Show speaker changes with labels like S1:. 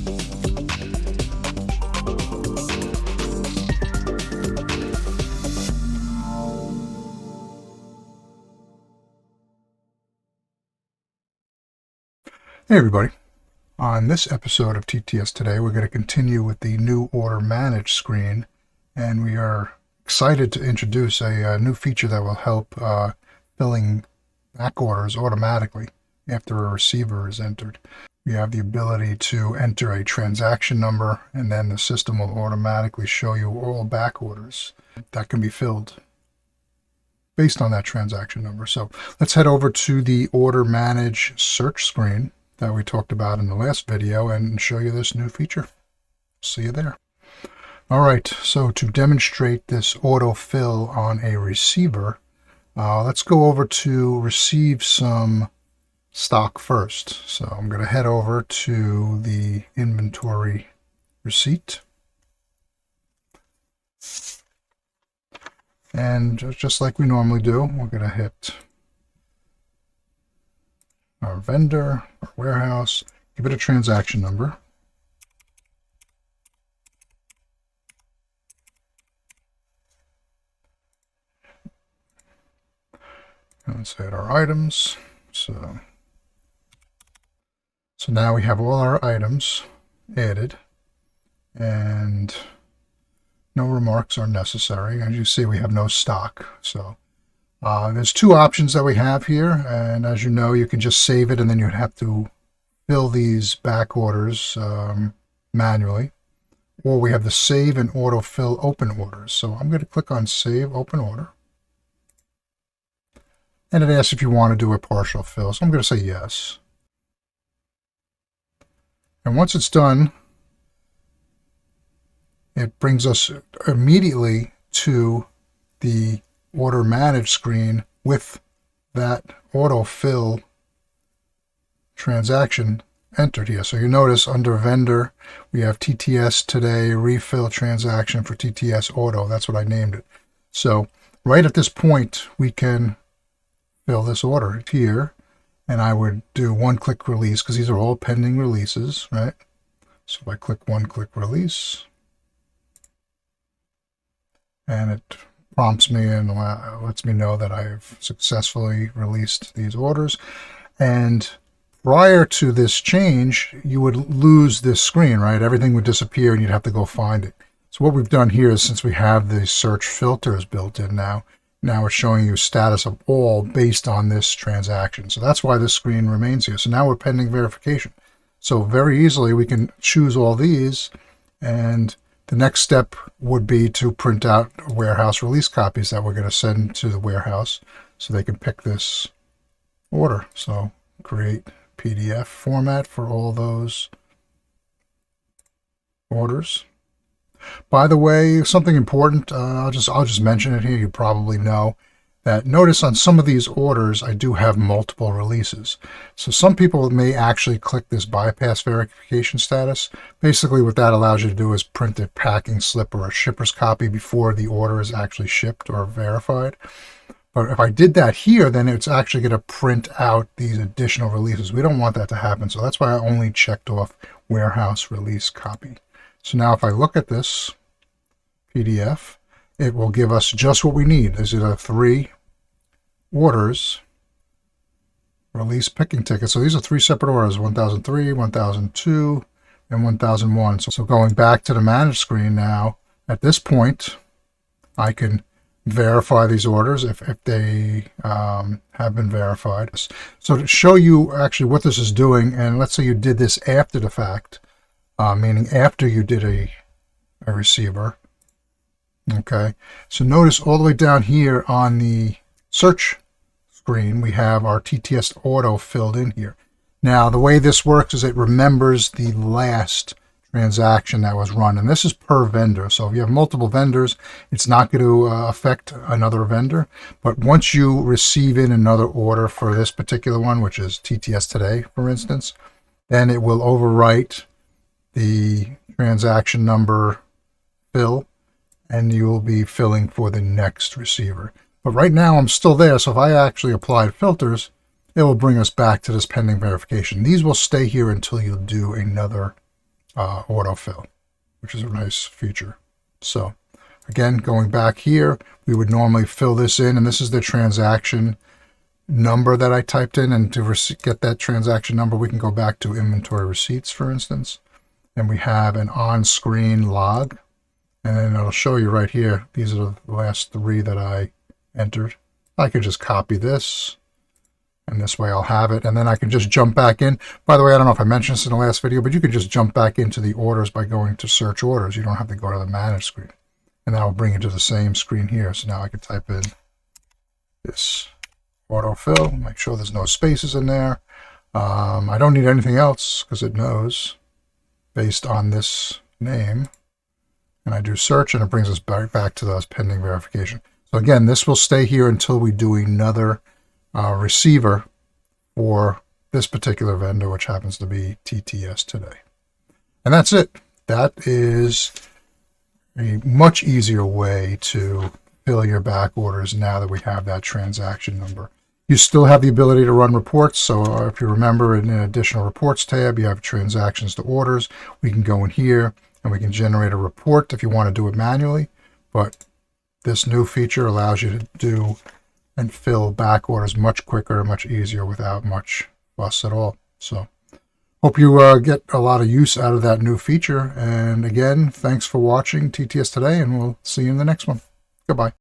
S1: Hey everybody, on this episode of TTS Today we're going to continue with the new order manage screen, and we are excited to introduce a new feature that will help filling back orders automatically after a receiver is entered. We have the ability to enter a transaction number, and then the system will automatically show you all back orders that can be filled based on that transaction number. So let's head over to the order manage search screen that we talked about in the last video and show you this new feature. See you there. All right, so to demonstrate this autofill on a receiver, let's go over to receive some stock first. So I'm going to head over to the inventory receipt. And just like we normally do, we're going to hit our vendor, our warehouse, give it a transaction number. And let's add our items. So now we have all our items added, and no remarks are necessary. As you see, we have no stock. So there's two options that we have here, and as you know, you can just save it and then you'd have to fill these back orders manually, or we have the save and autofill open orders. So I'm going to click on save open order, and it asks if you want to do a partial fill, so I'm going to say yes. And once it's done, it brings us immediately to the order manage screen with that autofill transaction entered here. So you notice under vendor, we have TTS today refill transaction for TTS auto. That's what I named it. So right at this point, we can fill this order here, and I would do one-click release because these are all pending releases, right? So if I click one-click release, and it prompts me and lets me know that I've successfully released these orders. And prior to this change, you would lose this screen, right? Everything would disappear and you'd have to go find it. So what we've done here is, since we have the search filters built in now it's showing you status of all based on this transaction. So that's why this screen remains here. So now we're pending verification. So very easily we can choose all these, and the next step would be to print out warehouse release copies that we're going to send to the warehouse so they can pick this order. So create PDF format for all those orders. By the way, something important, I'll just mention it here. You probably know that. Notice on some of these orders, I do have multiple releases. So some people may actually click this bypass verification status. Basically, what that allows you to do is print a packing slip or a shipper's copy before the order is actually shipped or verified. But if I did that here, then it's actually going to print out these additional releases. We don't want that to happen. So that's why I only checked off warehouse release copy. So now if I look at this PDF, it will give us just what we need. These are the 3 orders, release picking tickets. So these are 3 separate orders, 1003, 1002, and 1001. So going back to the manage screen now, at this point, I can verify these orders if they have been verified. So to show you actually what this is doing, and let's say you did this after the fact, meaning after you did a receiver. Okay, so notice all the way down here on the search screen, we have our TTS auto filled in here. Now, the way this works is it remembers the last transaction that was run, and this is per vendor. So if you have multiple vendors, it's not going to affect another vendor. But once you receive in another order for this particular one, which is TTS today, for instance, then it will overwrite the transaction number fill, and you will be filling for the next receiver. But right now I'm still there, so if I actually applied filters, it will bring us back to this pending verification. These will stay here until you do another autofill, which is a nice feature. So again, going back here, we would normally fill this in, and this is the transaction number that I typed in. And to get that transaction number, we can go back to inventory receipts, for instance, and we have an on-screen log, and then it'll show you right here. These are the last 3 that I entered. I could just copy this, and this way I'll have it, and then I can just jump back in. By the way, I don't know if I mentioned this in the last video, but you can just jump back into the orders by going to search orders. You don't have to go to the manage screen, and that will bring you to the same screen here. So now I can type in this autofill, make sure there's no spaces in there. I don't need anything else because it knows based on this name, and I do search, and it brings us back to those pending verification. So again, this will stay here until we do another receiver for this particular vendor, which happens to be TTS today. And that's it. That is a much easier way to fill your back orders now that we have that transaction number. You still have the ability to run reports. So if you remember, in an additional reports tab, you have transactions to orders. We can go in here and we can generate a report if you want to do it manually. But this new feature allows you to do and fill back orders much quicker, much easier, without much fuss at all. So hope you get a lot of use out of that new feature. And again, thanks for watching TTS Today, and we'll see you in the next one. Goodbye.